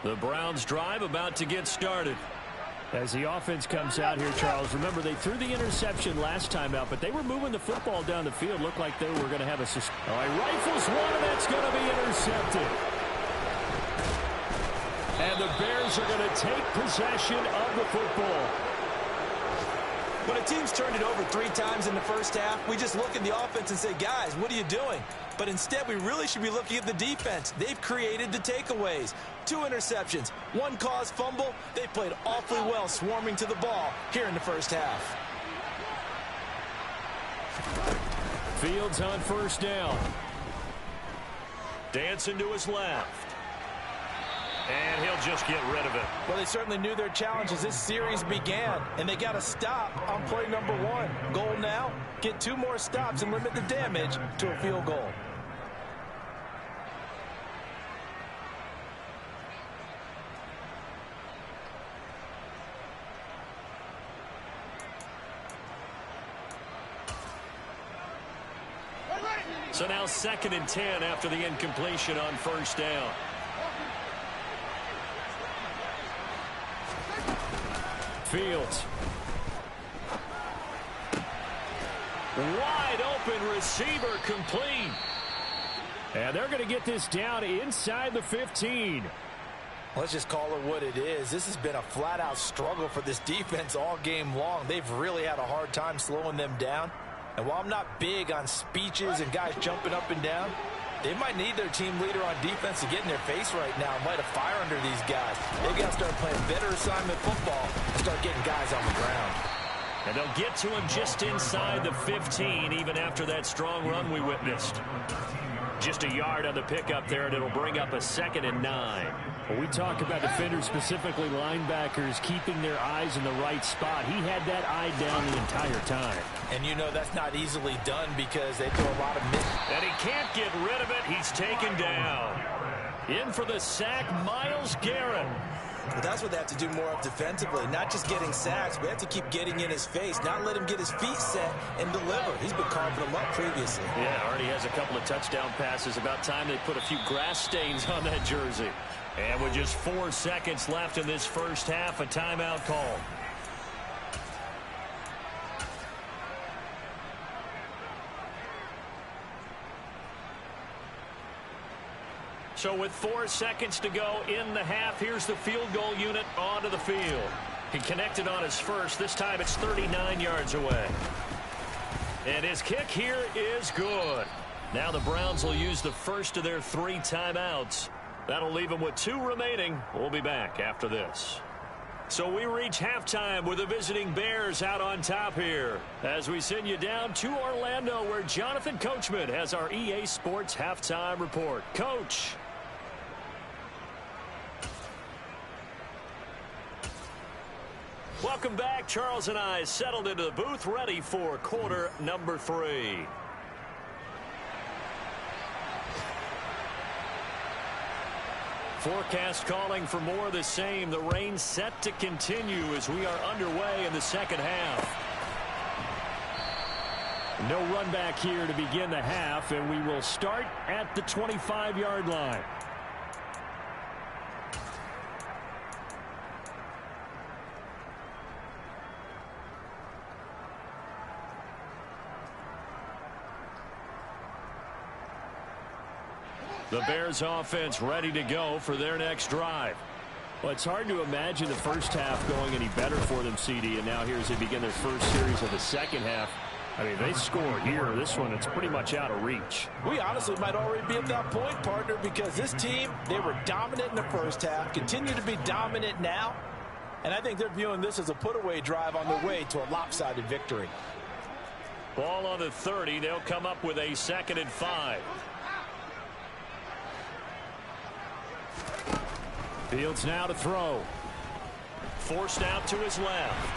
The Browns drive about to get started. As the offense comes out here, Charles, remember they threw the interception last time out, but they were moving the football down the field. Looked like they were going to have a... All right, rifles one, and that's going to be intercepted. And the Bears are going to take possession of the football. When a team's turned it over 3 times in the first half, we just look at the offense and say, guys, what are you doing? But instead, we really should be looking at the defense. They've created the takeaways. 2 interceptions, 1 caused fumble. They played awfully well swarming to the ball here in the first half. Fields on first down. Dancing to his left. And he'll just get rid of it. Well, they certainly knew their challenge as this series began, and they got to stop on play number 1. Goal now, get 2 more stops and limit the damage to a field goal. So now 2nd and 10 after the incompletion on first down. Fields. Wide open receiver complete. And they're going to get this down inside the 15. Let's just call it what it is. This has been a flat-out struggle for this defense all game long. They've really had a hard time slowing them down. And while I'm not big on speeches and guys jumping up and down, they might need their team leader on defense to get in their face right now and light a fire under these guys. They've got to start playing better assignment football and start getting guys on the ground. And they'll get to him just inside the 15, even after that strong run we witnessed. Just a yard on the pickup there, and it'll bring up a 2nd and 9. When we talk about defenders, specifically linebackers, keeping their eyes in the right spot, he had that eye down the entire time. And you know that's not easily done because they throw a lot of miss. And he can't get rid of it. He's taken down. In for the sack, Myles Garrett. But that's what they have to do more of defensively, not just getting sacks. We have to keep getting in his face, not let him get his feet set and deliver. He's been carving them up previously. Yeah, already has a couple of touchdown passes. About time they put a few grass stains on that jersey. And with just 4 seconds left in this first half, a timeout call. So with 4 seconds to go in the half, here's the field goal unit onto the field. He connected on his first. This time it's 39 yards away. And his kick here is good. Now the Browns will use the first of their 3 timeouts. That'll leave them with 2 remaining. We'll be back after this. So we reach halftime with the visiting Bears out on top here as we send you down to Orlando where Jonathan Coachman has our EA Sports halftime report. Coach. Welcome back. Charles and I settled into the booth ready for quarter number 3. Forecast calling for more of the same. The rain set to continue as we are underway in the second half. No run back here to begin the half, and we will start at the 25-yard line. The Bears offense ready to go for their next drive. Well, it's hard to imagine the first half going any better for them, CD, and now here as they begin their first series of the second half. I mean, they score here. This one, it's pretty much out of reach. We honestly might already be at that point, partner, because this team, they were dominant in the first half, continue to be dominant now, and I think they're viewing this as a put-away drive on their way to a lopsided victory. Ball on the 30. They'll come up with a 2nd and 5. Fields now to throw. Forced out to his left.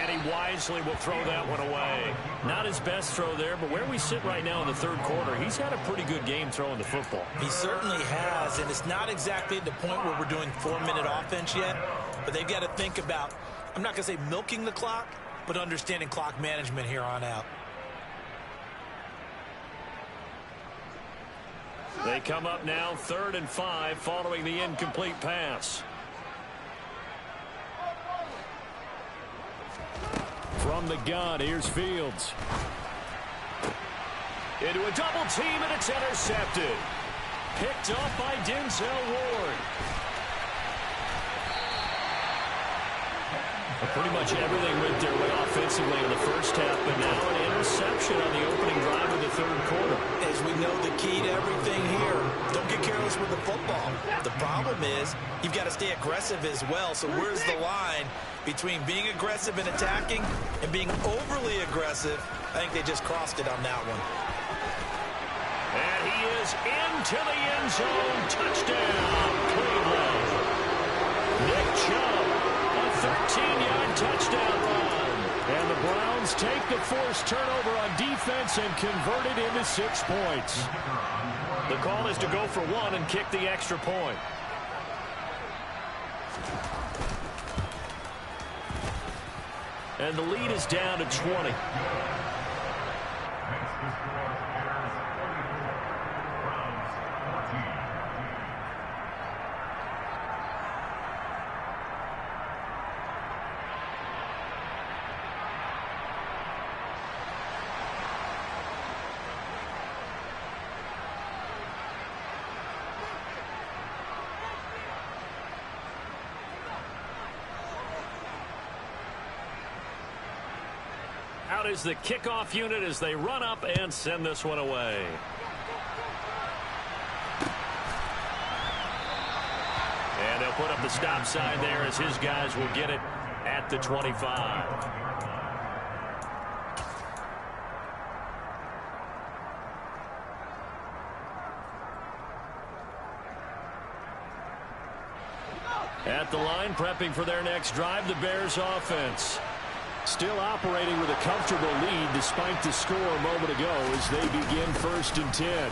And he wisely will throw that one away. Not his best throw there, but where we sit right now in the third quarter, he's had a pretty good game throwing the football. He certainly has, and it's not exactly at the point where we're doing 4-minute offense yet, but they've got to think about, I'm not going to say milking the clock, but understanding clock management here on out. They come up now 3rd and 5 following the incomplete pass. From the gun, here's Fields. Into a double team, and it's intercepted. Picked off by Denzel Ward. Pretty much everything went their way offensively in the first half, but now an interception on the opening drive of the 3rd quarter. As we know, the key to everything here, don't get careless with the football. The problem is you've got to stay aggressive as well. So where's the line between being aggressive and attacking and being overly aggressive? I think they just crossed it on that one. And he is into the end zone. Touchdown, Cleveland. Nick Chubb, a 13-yard touchdown run. And the Browns take the forced turnover on defense and convert it into 6 points. The call is to go for 1 and kick the extra point. And the lead is down to 20. Out is the kickoff unit as they run up and send this one away. And they'll put up the stop sign there as his guys will get it at the 25. At the line, prepping for their next drive, the Bears offense. Still operating with a comfortable lead despite the score a moment ago as they begin 1st and 10.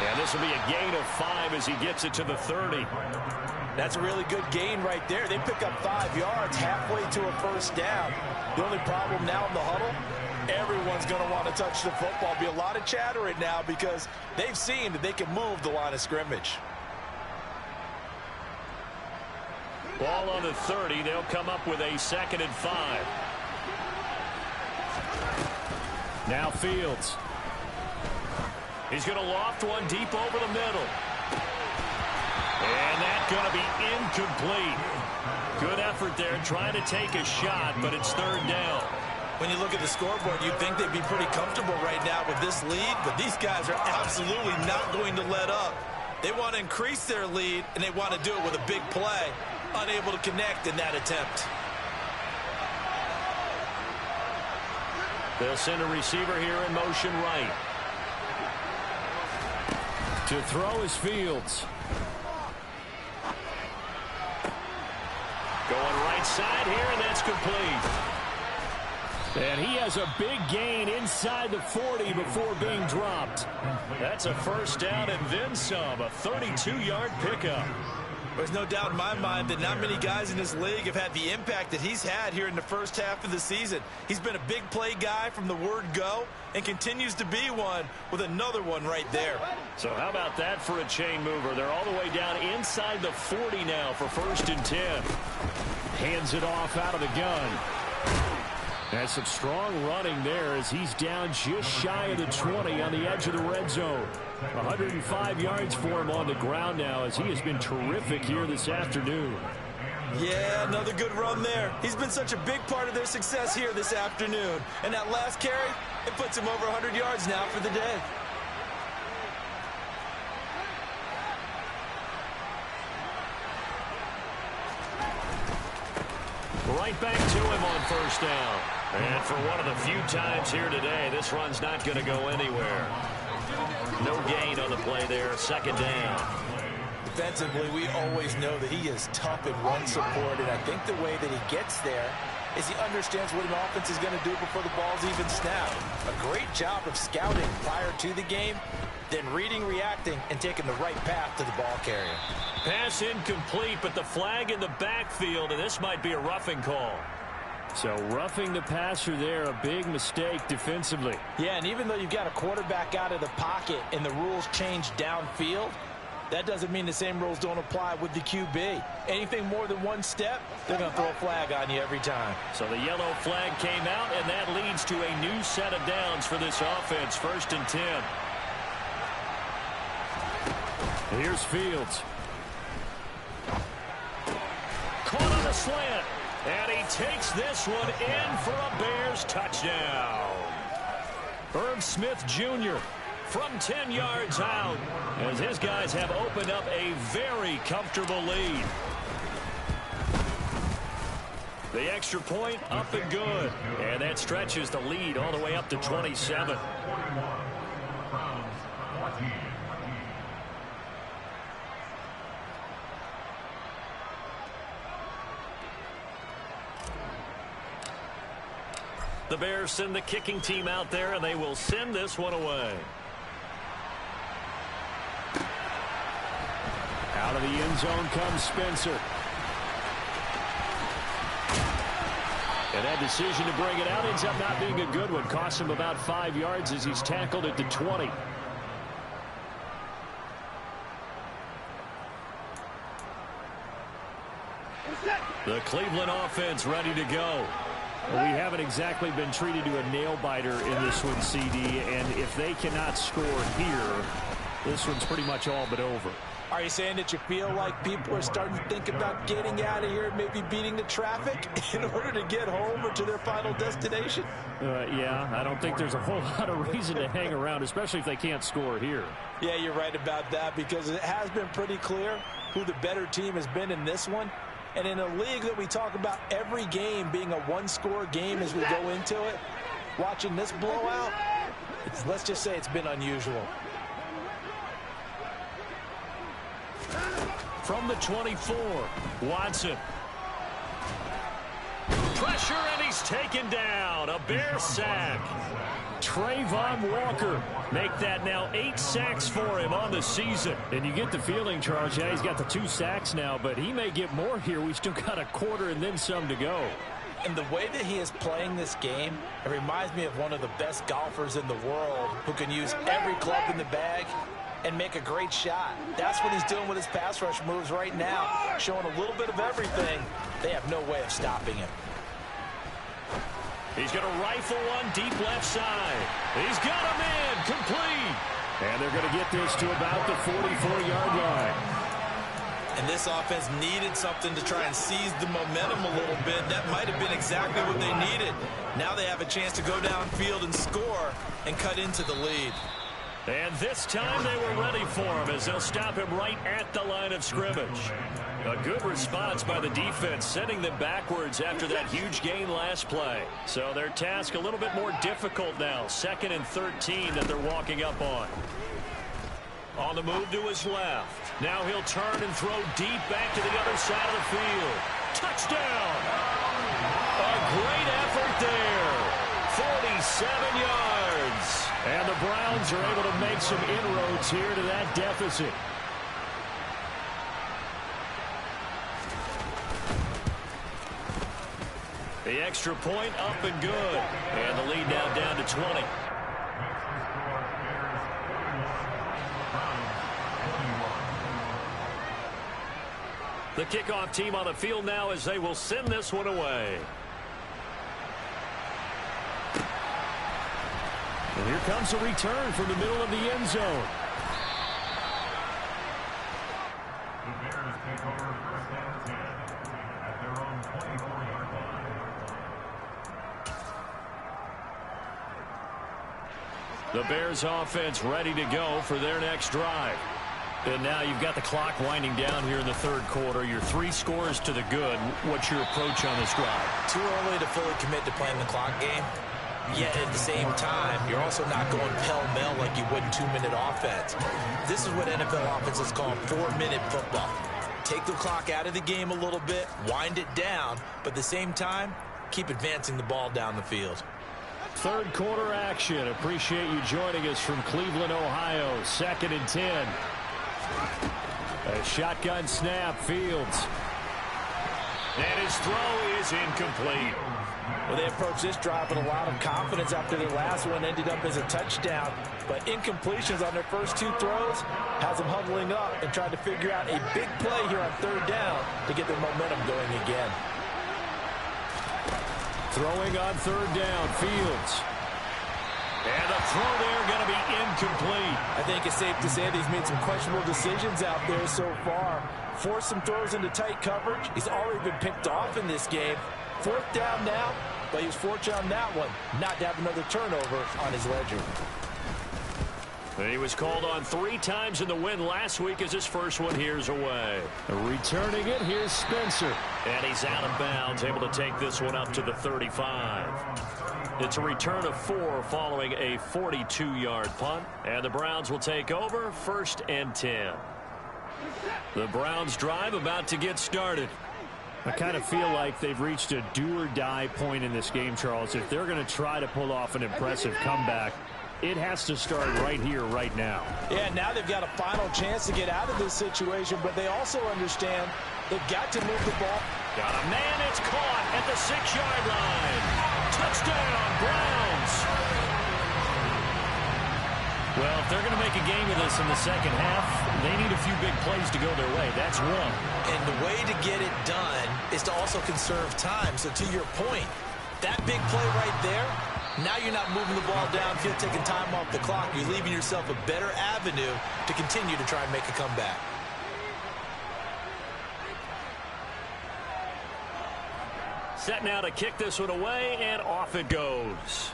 And this will be a gain of 5 as he gets it to the 30. That's a really good gain right there. They pick up 5 yards halfway to a first down. The only problem now in the huddle, everyone's going to want to touch the football. Be a lot of chatter right now because they've seen that they can move the line of scrimmage. Ball on the 30. They'll come up with a 2nd and 5. Now Fields. He's going to loft one deep over the middle. And that's going to be incomplete. Good effort there trying to take a shot, but it's 3rd down. When you look at the scoreboard, you'd think they'd be pretty comfortable right now with this lead, but these guys are absolutely not going to let up. They want to increase their lead, and they want to do it with a big play. Unable to connect in that attempt. They'll send a receiver here in motion right. To throw is Fields. Going right side here, and that's complete. And he has a big gain inside the 40 before being dropped. That's a first down and then some, a 32-yard pickup. There's no doubt in my mind that not many guys in this league have had the impact that he's had here in the first half of the season. He's been a big play guy from the word go and continues to be one with another one right there. So how about that for a chain mover? They're all the way down inside the 40 now for 1st and 10. Hands it off out of the gun. That's some strong running there as he's down just shy of the 20 on the edge of the red zone. 105 yards for him on the ground now as he has been terrific here this afternoon. Yeah, another good run there. He's been such a big part of their success here this afternoon. And that last carry, it puts him over 100 yards now for the day. Right back to him on 1st down. And for one of the few times here today, this run's not going to go anywhere. No gain on the play there, 2nd down. Defensively, we always know that he is tough in run support, and I think the way that he gets there is he understands what an offense is going to do before the ball's even snapped. A great job of scouting prior to the game, then reading, reacting, and taking the right path to the ball carrier. Pass incomplete, but the flag in the backfield, and this might be a roughing call. So roughing the passer there, a big mistake defensively. Yeah, and even though you've got a quarterback out of the pocket and the rules change downfield, that doesn't mean the same rules don't apply with the QB. Anything more than one step, they're going to throw a flag on you every time. So the yellow flag came out, and that leads to a new set of downs for this offense. 1st and 10. Here's Fields. Caught on the slant. And he takes this one in for a Bears touchdown. Irv Smith Jr. from 10 yards out, as his guys have opened up a very comfortable lead. The extra point up and good. And that stretches the lead all the way up to 27. The Bears send the kicking team out there, and they will send this one away. Out of the end zone comes Spencer. And that decision to bring it out ends up not being a good one. Costs him about 5 yards as he's tackled at the 20. The Cleveland offense ready to go. Well, we haven't exactly been treated to a nail-biter in this one, CD, and if they cannot score here, this one's pretty much all but over. Are you saying that you feel like people are starting to think about getting out of here and maybe beating the traffic in order to get home or to their final destination? Yeah, I don't think there's a whole lot of reason to hang around, especially if they can't score here. Yeah, you're right about that, because it has been pretty clear who the better team has been in this one. And in a league that we talk about every game being a one-score game as we go into it, watching this blowout, let's just say it's been unusual. From the 24, Watson. Pressure, and he's taken down. A Bear sack. Trayvon Walker make that now 8 sacks for him on the season. And you get the feeling, Charles, yeah, he's got the 2 sacks now, but he may get more here. We still got a quarter and then some to go. And the way that he is playing this game, it reminds me of one of the best golfers in the world who can use every club in the bag and make a great shot. That's what he's doing with his pass rush moves right now, showing a little bit of everything. They have no way of stopping him. He's going to rifle one deep left side. He's got him in, complete. And they're going to get this to about the 44-yard line. And this offense needed something to try and seize the momentum a little bit. That might have been exactly what they needed. Now they have a chance to go downfield and score and cut into the lead. And this time they were ready for him as they'll stop him right at the line of scrimmage. A good response by the defense, sending them backwards after that huge gain last play. So their task a little bit more difficult now. 2nd and 13 that they're walking up on. On the move to his left. Now he'll turn and throw deep back to the other side of the field. Touchdown! A great effort there. 47 yards. And the Browns are able to make some inroads here to that deficit. The extra point up and good. And the lead now down to 20. The kickoff team on the field now as they will send this one away. And here comes a return from the middle of the end zone. The Bears take over 1st and 10 at their own 24-yard line. The Bears offense ready to go for their next drive. And now you've got the clock winding down here in the 3rd quarter. You're 3 scores to the good. What's your approach on this drive? Too early to fully commit to playing the clock game. Yet at the same time, you're also not going pell-mell like you would in 2-minute offense. This is what NFL offenses call 4-minute football. Take the clock out of the game a little bit, wind it down, but at the same time, keep advancing the ball down the field. 3rd quarter action. Appreciate you joining us from Cleveland, Ohio. 2nd and 10. A shotgun snap, Fields. And his throw is incomplete. Well, they approached this drive with a lot of confidence after their last one ended up as a touchdown. But incompletions on their first two throws has them huddling up and trying to figure out a big play here on third down to get their momentum going again. Throwing on third down, Fields. And the throw there going to be incomplete. I think it's safe to say that he's made some questionable decisions out there so far. Forced some throws into tight coverage. He's already been picked off in this game. Fourth down now, but he was fortunate on that one not to have another turnover on his ledger. He was called on 3 times in the win last week as his first one here's away. Returning it, here's Spencer. And he's out of bounds, able to take this one up to the 35. It's a return of 4 following a 42-yard punt. And the Browns will take over, 1st and 10. The Browns drive about to get started. I kind of feel like they've reached a do-or-die point in this game, Charles. If they're going to try to pull off an impressive comeback, it has to start right here, right now. Yeah, now they've got a final chance to get out of this situation, but they also understand they've got to move the ball. Got a man, it's caught at the 6-yard line. Touchdown, Browns. Well, if they're going to make a game of this in the second half, they need a few big plays to go their way. That's one. And the way to get it done is to also conserve time. So to your point, that big play right there, now you're not moving the ball downfield, taking time off the clock. You're leaving yourself a better avenue to continue to try and make a comeback. Set now to kick this one away, and off it goes.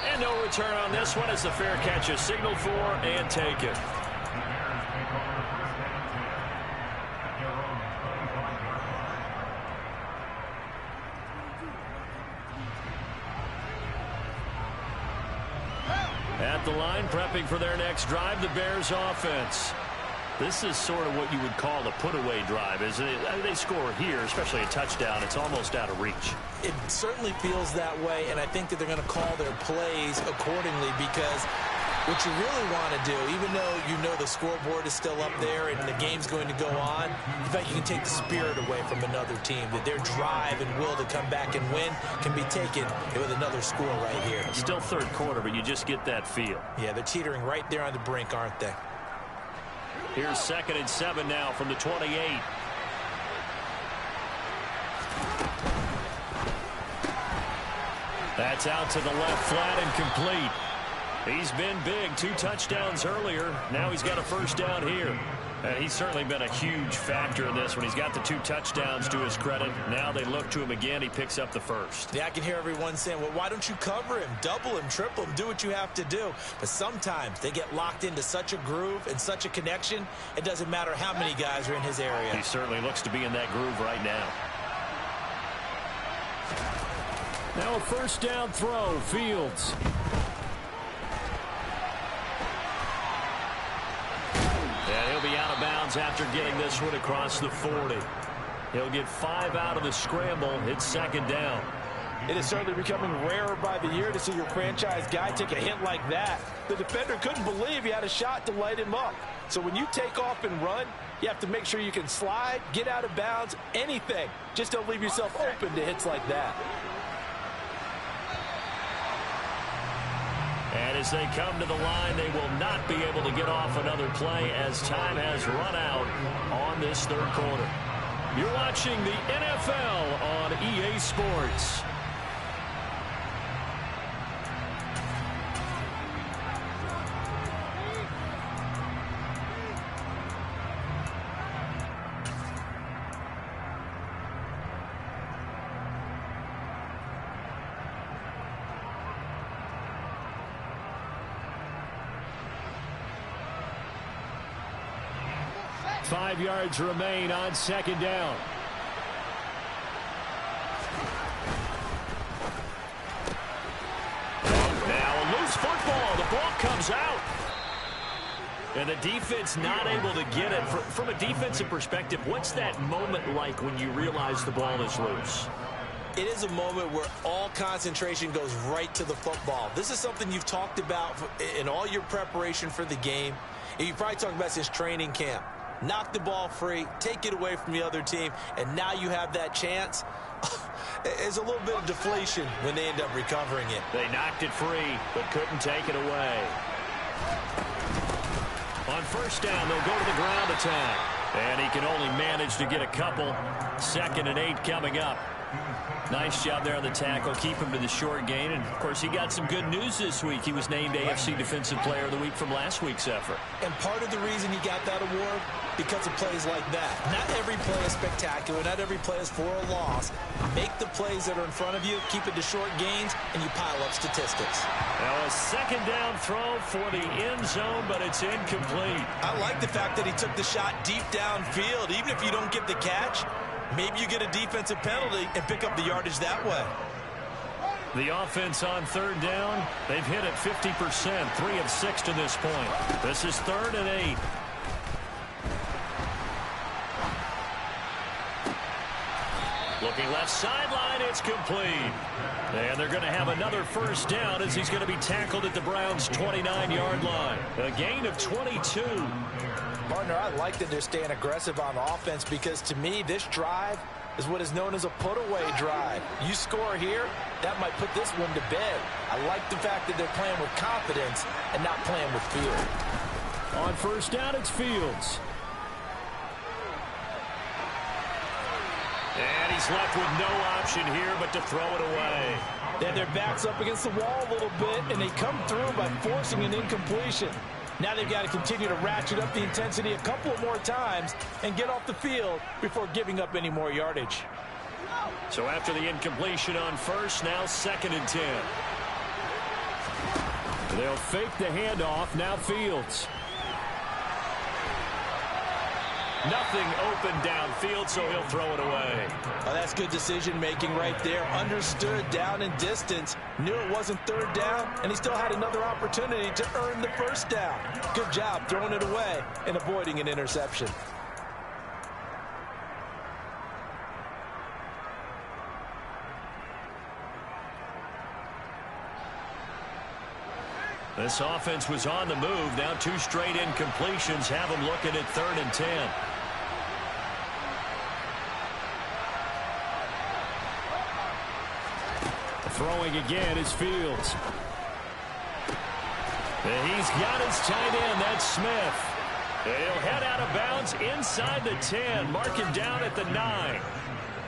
And no return on this one as the fair catch is signaled for and taken. At the line, prepping for their next drive, the Bears offense. This is sort of what you would call a put-away drive, isn't it? I mean, they score here, especially a touchdown. It's almost out of reach. It certainly feels that way, and I think that they're going to call their plays accordingly because what you really want to do, even though you know the scoreboard is still up there and the game's going to go on, in fact, you can take the spirit away from another team, that their drive and will to come back and win can be taken with another score right here. Still third quarter, but you just get that feel. Yeah, they're teetering right there on the brink, aren't they? Here's 2nd and 7 now from the 28. That's out to the left, flat and complete. He's been big, 2 touchdowns earlier. Now he's got a first down here. And he's certainly been a huge factor in this when he's got the 2 touchdowns to his credit. Now they look to him again. He picks up the first. Yeah, I can hear everyone saying, well, why don't you cover him, double him, triple him, do what you have to do. But sometimes they get locked into such a groove and such a connection, it doesn't matter how many guys are in his area. He certainly looks to be in that groove right now. Now a first down throw, Fields. And he'll be out of bounds after getting this one across the 40. He'll get 5 out of the scramble. It's 2nd down. It is certainly becoming rarer by the year to see your franchise guy take a hit like that. The defender couldn't believe he had a shot to light him up. So when you take off and run, you have to make sure you can slide, get out of bounds, anything. Just don't leave yourself open to hits like that. And as they come to the line, they will not be able to get off another play as time has run out on this third quarter. You're watching the NFL on EA Sports. Five yards remain on 2nd down. Now a loose football. The ball comes out. And the defense not able to get it. From a defensive perspective, what's that moment like when you realize the ball is loose? It is a moment where all concentration goes right to the football. This is something you've talked about in all your preparation for the game. And you probably talked about since training camp. knock the ball free, take it away from the other team, and now you have that chance. There's a little bit of deflation when they end up recovering it. They knocked it free, but couldn't take it away. On first down, they'll go to the ground attack. And he can only manage to get a couple. 2nd and 8 coming up. Nice job there on the tackle. Keep him to the short gain. And, of course, he got some good news this week. He was named AFC Defensive Player of the Week from last week's effort. And part of the reason he got that award, because of plays like that. Not every play is spectacular. Not every play is for a loss. Make the plays that are in front of you, keep it to short gains, and you pile up statistics. Now a 2nd down throw for the end zone, but it's incomplete. I like the fact that he took the shot deep downfield. Even if you don't get the catch, maybe you get a defensive penalty and pick up the yardage that way. The offense on 3rd down, they've hit it 50%, 3 of 6 to this point. This is 3rd and 8. Looking left sideline, it's complete. And they're going to have another first down as he's going to be tackled at the Browns' 29-yard line. A gain of 22. Partner, I like that they're staying aggressive on offense because, to me, this drive is what is known as a put-away drive. You score here, that might put this one to bed. I like the fact that they're playing with confidence and not playing with fear. On first down, it's Fields. And he's left with no option here but to throw it away. They had their backs up against the wall a little bit, and they come through by forcing an incompletion. Now they've got to continue to ratchet up the intensity a couple of more times and get off the field before giving up any more yardage. So after the incompletion on first, now 2nd and 10. They'll fake the handoff. Now Fields. Nothing open downfield, so he'll throw it away. Oh, that's good decision-making right there. Understood down and distance. Knew it wasn't 3rd down, and he still had another opportunity to earn the first down. Good job throwing it away and avoiding an interception. This offense was on the move. Now 2 straight incompletions have them looking at 3rd and 10. Throwing again is Fields. And he's got his tight end. That's Smith. He'll head out of bounds inside the 10. Mark him down at the 9.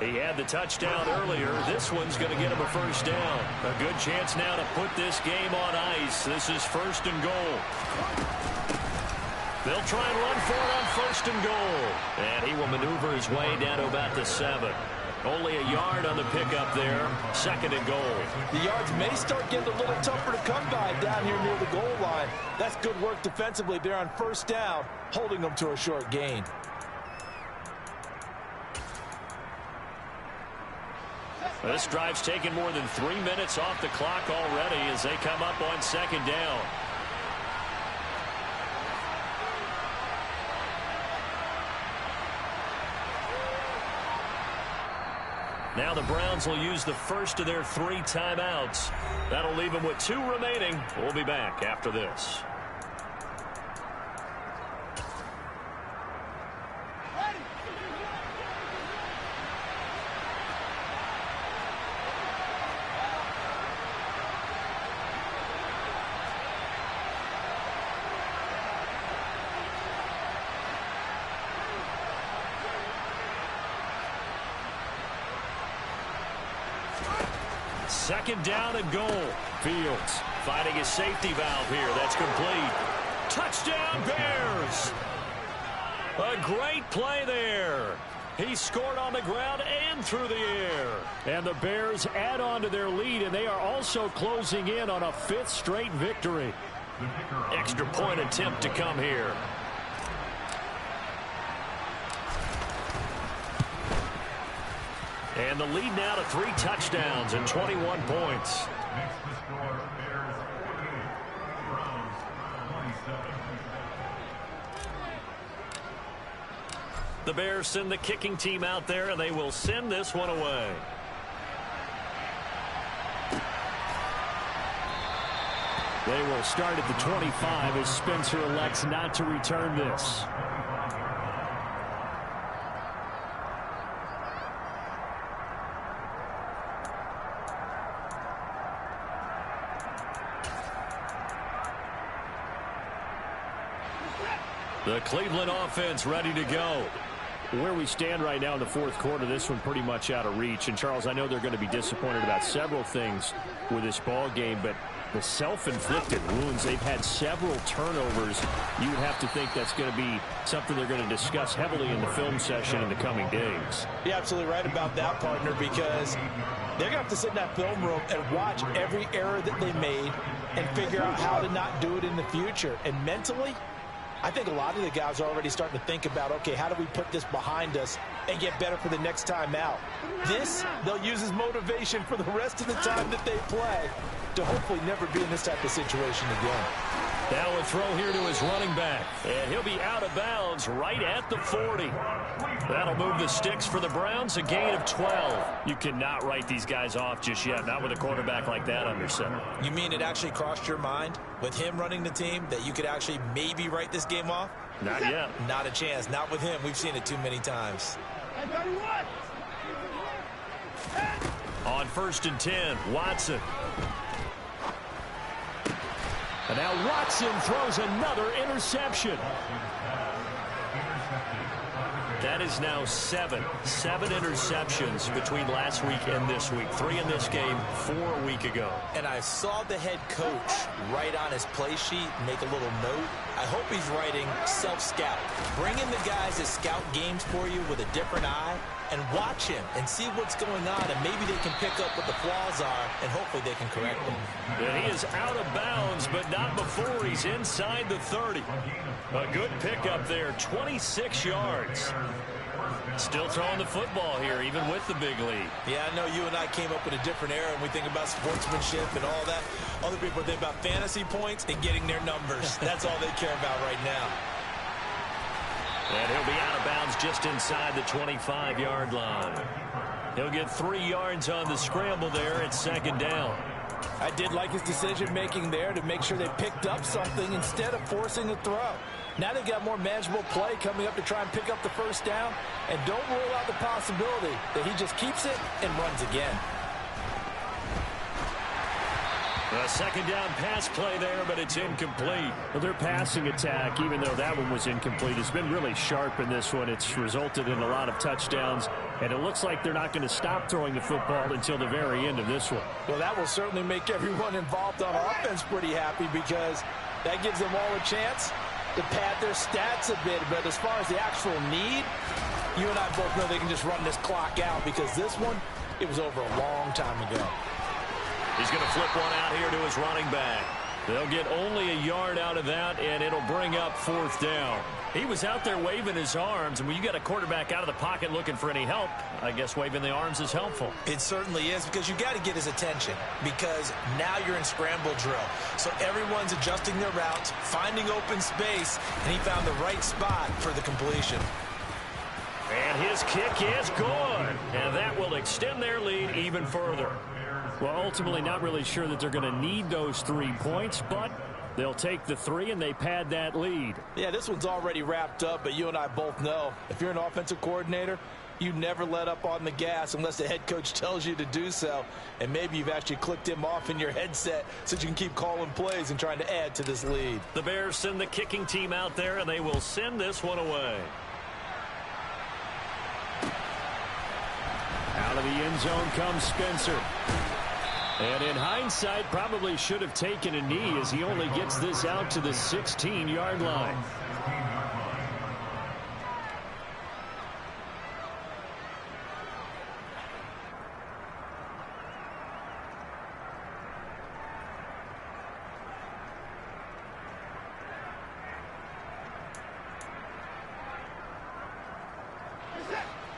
He had the touchdown earlier. This one's going to get him a first down. A good chance now to put this game on ice. This is 1st and goal. They'll try and run for it on 1st and goal. And he will maneuver his way down to about the 7. Only a yard on the pickup there. 2nd and goal. The yards may start getting a little tougher to come by down here near the goal line. That's good work defensively there on 1st down, holding them to a short gain. This drive's taken more than 3 minutes off the clock already as they come up on 2nd down. Now the Browns will use the first of their 3 timeouts. That'll leave them with 2 remaining. We'll be back after this. Second down and goal. Fields finding his safety valve here. That's complete. Touchdown, Bears. A great play there. He scored on the ground and through the air. And the Bears add on to their lead, and they are also closing in on a 5th straight victory. Extra point attempt to come here. And the lead now to 3 touchdowns and 21 points. Next to score, Bears 48, Browns 27. The Bears send the kicking team out there, and they will send this one away. They will start at the 25 as Spencer elects not to return this. The Cleveland offense ready to go. Where we stand right now in the fourth quarter, this one pretty much out of reach. And, Charles, I know they're going to be disappointed about several things with this ball game, but the self-inflicted wounds, they've had several turnovers. You would have to think that's going to be something they're going to discuss heavily in the film session in the coming days. You're absolutely right about that, partner, because they're going to have to sit in that film room and watch every error that they made and figure out how to not do it in the future. And mentally, I think a lot of the guys are already starting to think about, okay, how do we put this behind us and get better for the next time out? This, they'll use as motivation for the rest of the time that they play to hopefully never be in this type of situation again. Now a throw here to his running back. And he'll be out of bounds right at the 40. That'll move the sticks for the Browns, a gain of 12. You cannot write these guys off just yet, not with a quarterback like that under center. You mean it actually crossed your mind with him running the team that you could actually maybe write this game off? Not yet. Not a chance. Not with him. We've seen it too many times. On 1st and 10, Watson. And now Watson throws another interception. That is now 7 interceptions between last week and this week. 3 in this game, 4 a week ago. And I saw the head coach write on his play sheet, make a little note. I hope he's writing self-scout. Bring in the guys that scout games for you with a different eye and watch him and see what's going on, and maybe they can pick up what the flaws are, and hopefully they can correct them. And he is out of bounds, but not before he's inside the 30. A good pickup there, 26 yards. Still throwing the football here, even with the big lead. Yeah, I know you and I came up with a different era, and we think about sportsmanship and all that. Other people think about fantasy points and getting their numbers. That's all they care about right now. And he'll be out of bounds just inside the 25-yard line. He'll get 3 yards on the scramble there at 2nd down. I did like his decision-making there to make sure they picked up something instead of forcing a throw. Now they've got more manageable play coming up to try and pick up the 1st down. And don't rule out the possibility that he just keeps it and runs again. A 2nd down pass play there, but it's incomplete. Well, their passing attack, even though that one was incomplete, has been really sharp in this one. It's resulted in a lot of touchdowns, and it looks like they're not going to stop throwing the football until the very end of this one. Well, that will certainly make everyone involved on offense pretty happy, because that gives them all a chance to pad their stats a bit. But as far as the actual need, you and I both know they can just run this clock out, because this one, it was over a long time ago. He's going to flip one out here to his running back. They'll get only a yard out of that, and it'll bring up 4th down. He was out there waving his arms, and when you got a quarterback out of the pocket looking for any help, I guess waving the arms is helpful. It certainly is, because you got to get his attention, because now you're in scramble drill. So everyone's adjusting their routes, finding open space, and he found the right spot for the completion. And his kick is good, and that will extend their lead even further. Well, ultimately not really sure that they're going to need those 3 points, but they'll take the 3 and they pad that lead. Yeah, this one's already wrapped up, but you and I both know if you're an offensive coordinator, you never let up on the gas unless the head coach tells you to do so. And maybe you've actually clicked him off in your headset so you can keep calling plays and trying to add to this lead. The Bears send the kicking team out there, and they will send this one away. Out of the end zone comes Spencer. And in hindsight, probably should have taken a knee, as he only gets this out to the 16-yard line.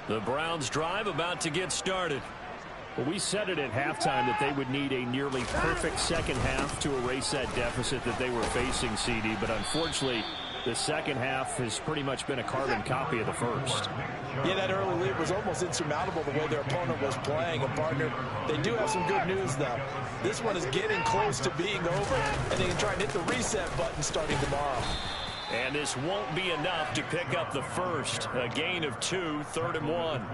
The Browns drive about to get started. Well, we said it at halftime that they would need a nearly perfect second half to erase that deficit that they were facing, CD. But unfortunately, the second half has pretty much been a carbon copy of the first. Yeah, that early lead was almost insurmountable the way their opponent was playing. And, partner, they do have some good news, though. This one is getting close to being over, and they can try and hit the reset button starting tomorrow. And this won't be enough to pick up the first. A gain of 2, 3rd and 1.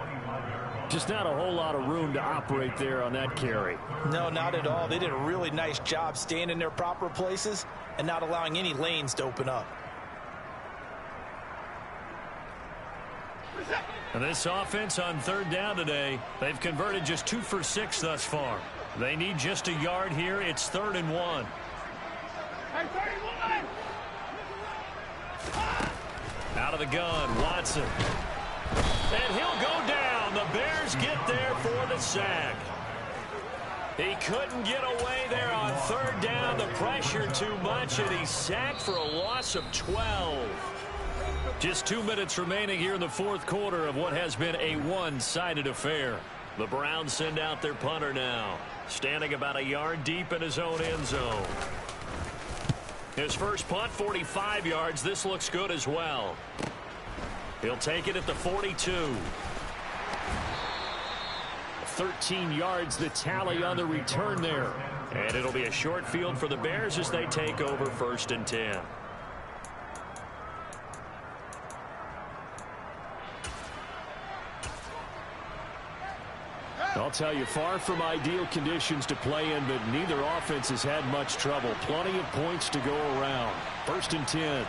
Just not a whole lot of room to operate there on that carry. No, not at all. They did a really nice job staying in their proper places and not allowing any lanes to open up. And this offense on third down today, they've converted just 2 for 6 thus far. They need just a yard here. It's 3rd and 1. Out of the gun, Watson. And he'll go down. The Bears get there for the sack. He couldn't get away there on third down. The pressure too much, and he's sacked for a loss of 12. Just 2 minutes remaining here in the fourth quarter of what has been a one-sided affair. The Browns send out their punter now, standing about a yard deep in his own end zone. His first punt, 45 yards. This looks good as well. He'll take it at the 42. 13 yards the tally on the return there. And it'll be a short field for the Bears as they take over 1st and 10. I'll tell you, far from ideal conditions to play in, but neither offense has had much trouble. Plenty of points to go around. 1st and 10.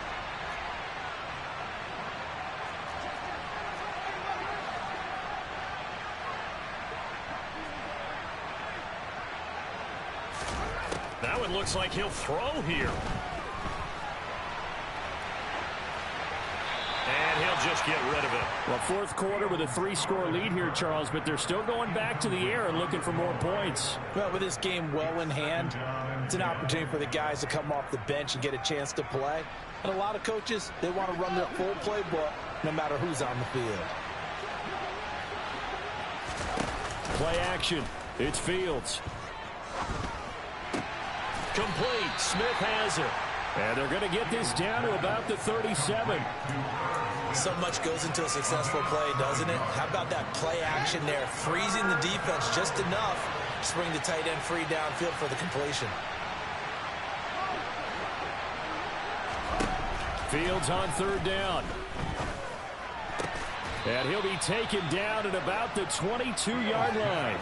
That one looks like he'll throw here. And he'll just get rid of it. Well, fourth quarter with a 3-score lead here, Charles, but they're still going back to the air and looking for more points. Well, with this game well in hand, it's an opportunity for the guys to come off the bench and get a chance to play. And a lot of coaches, they want to run their full playbook no matter who's on the field. Play action. It's Fields. Complete. Smith has it. And they're going to get this down to about the 37. So much goes into a successful play, doesn't it? How about that play action there? Freezing the defense just enough to bring the tight end free downfield for the completion. Fields on third down. And he'll be taken down at about the 22-yard line.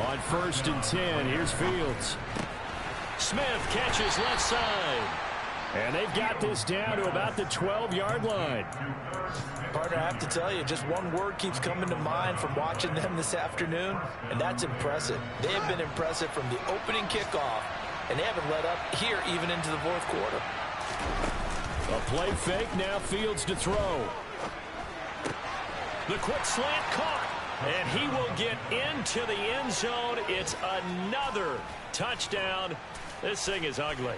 On 1st and 10, here's Fields. Smith catches left side. And they've got this down to about the 12-yard line. Partner, I have to tell you, just one word keeps coming to mind from watching them this afternoon, and that's impressive. They have been impressive from the opening kickoff, and they haven't let up here even into the fourth quarter. A play fake, now Fields to throw. The quick slant caught. And he will get into the end zone. It's another touchdown. This thing is ugly.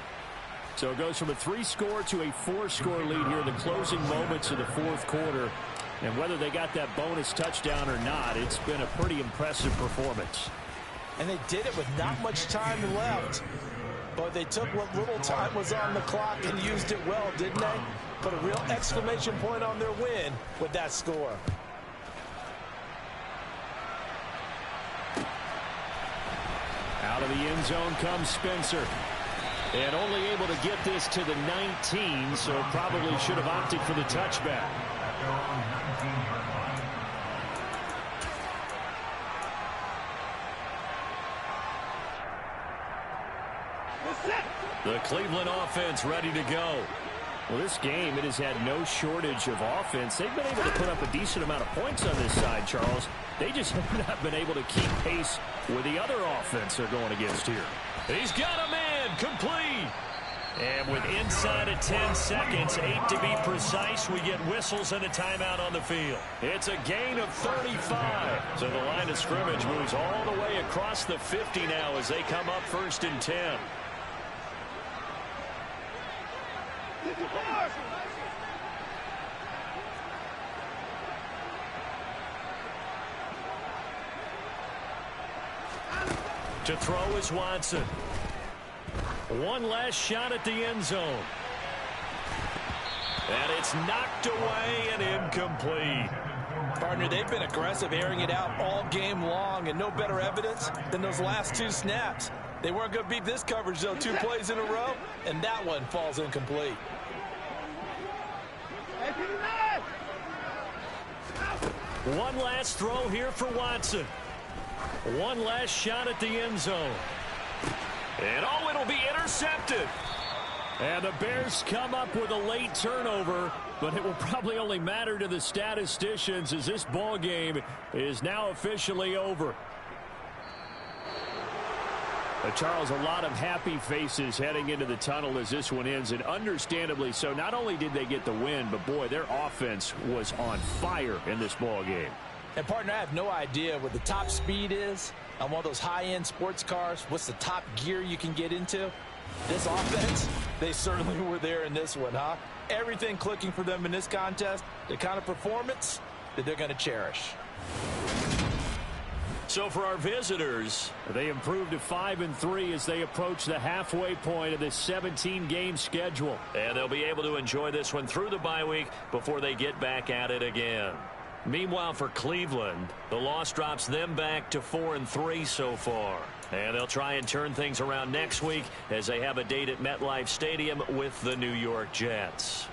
So it goes from a 3-score to a 4-score lead here in the closing moments of the fourth quarter. And whether they got that bonus touchdown or not, it's been a pretty impressive performance. And they did it with not much time left. But they took what little time was on the clock and used it well, didn't they? Put a real exclamation point on their win with that score. Out of the end zone comes Spencer. And only able to get this to the 19, so probably should have opted for the touchback. The Cleveland offense ready to go. Well, this game, it has had no shortage of offense. They've been able to put up a decent amount of points on this side, Charles. They just have not been able to keep pace with the other offense they're going against here. He's got a man complete. And with inside of 10 seconds, 8 to be precise, we get whistles and a timeout on the field. It's a gain of 35. So the line of scrimmage moves all the way across the 50 now as they come up 1st and 10. To throw is Watson. One last shot at the end zone. And it's knocked away and incomplete. Partner, they've been aggressive, airing it out all game long, and no better evidence than those last 2 snaps. They weren't going to beat this coverage, though, 2 plays in a row, and that one falls incomplete. One last throw here for Watson. One last shot at the end zone. And oh, it'll be intercepted. And the Bears come up with a late turnover, but it will probably only matter to the statisticians as this ball game is now officially over. Charles, a lot of happy faces heading into the tunnel as this one ends, and understandably so. Not only did they get the win, but boy, their offense was on fire in this ball game. And partner, I have no idea what the top speed is on one of those high-end sports cars. What's the top gear you can get into? This offense, they certainly were there in this one, huh? Everything clicking for them in this contest, the kind of performance that they're going to cherish. So for our visitors, they improved to 5-3 as they approach the halfway point of this 17-game schedule. And they'll be able to enjoy this one through the bye week before they get back at it again. Meanwhile, for Cleveland, the loss drops them back to 4-3 so far. And they'll try and turn things around next week as they have a date at MetLife Stadium with the New York Jets.